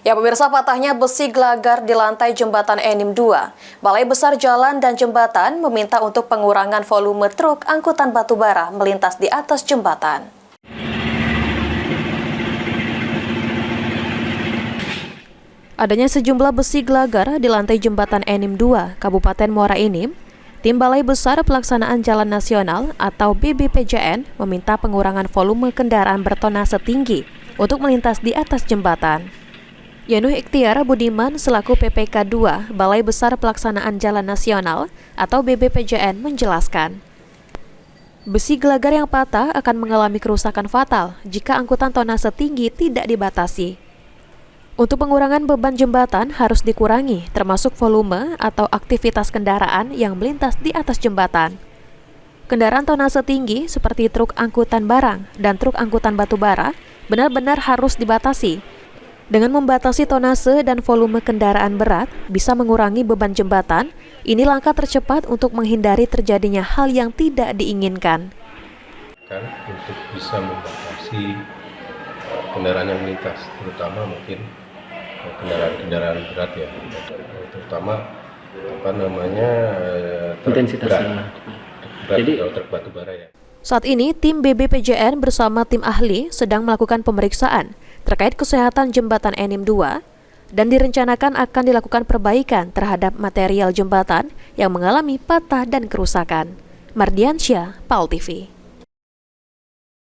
Ya pemirsa, patahnya besi gelagar di lantai jembatan Enim 2. Balai Besar Jalan dan Jembatan meminta untuk pengurangan volume truk angkutan batubara melintas di atas jembatan. Adanya sejumlah besi gelagar di lantai jembatan Enim 2, Kabupaten Muara Enim, tim Balai Besar Pelaksanaan Jalan Nasional atau BBPJN meminta pengurangan volume kendaraan bertonase tinggi untuk melintas di atas jembatan. Yanuh Ikhtiar Budiman selaku PPK 2 Balai Besar Pelaksanaan Jalan Nasional atau BBPJN menjelaskan, besi gelagar yang patah akan mengalami kerusakan fatal jika angkutan tonase tinggi tidak dibatasi. Untuk pengurangan beban jembatan harus dikurangi, termasuk volume atau aktivitas kendaraan yang melintas di atas jembatan. Kendaraan tonase tinggi seperti truk angkutan barang dan truk angkutan batubara benar-benar harus dibatasi. Dengan membatasi tonase dan volume kendaraan berat bisa mengurangi beban jembatan. Ini langkah tercepat untuk menghindari terjadinya hal yang tidak diinginkan. Untuk bisa membatasi kendaraan yang melintas, terutama mungkin kendaraan berat ya, terutama intensitasnya berat atau truk batubara ya. Saat ini tim BBPJN bersama tim ahli sedang melakukan pemeriksaan terkait kesehatan jembatan Enim 2 dan direncanakan akan dilakukan perbaikan terhadap material jembatan yang mengalami patah dan kerusakan. Mardiansyah, PAL TV.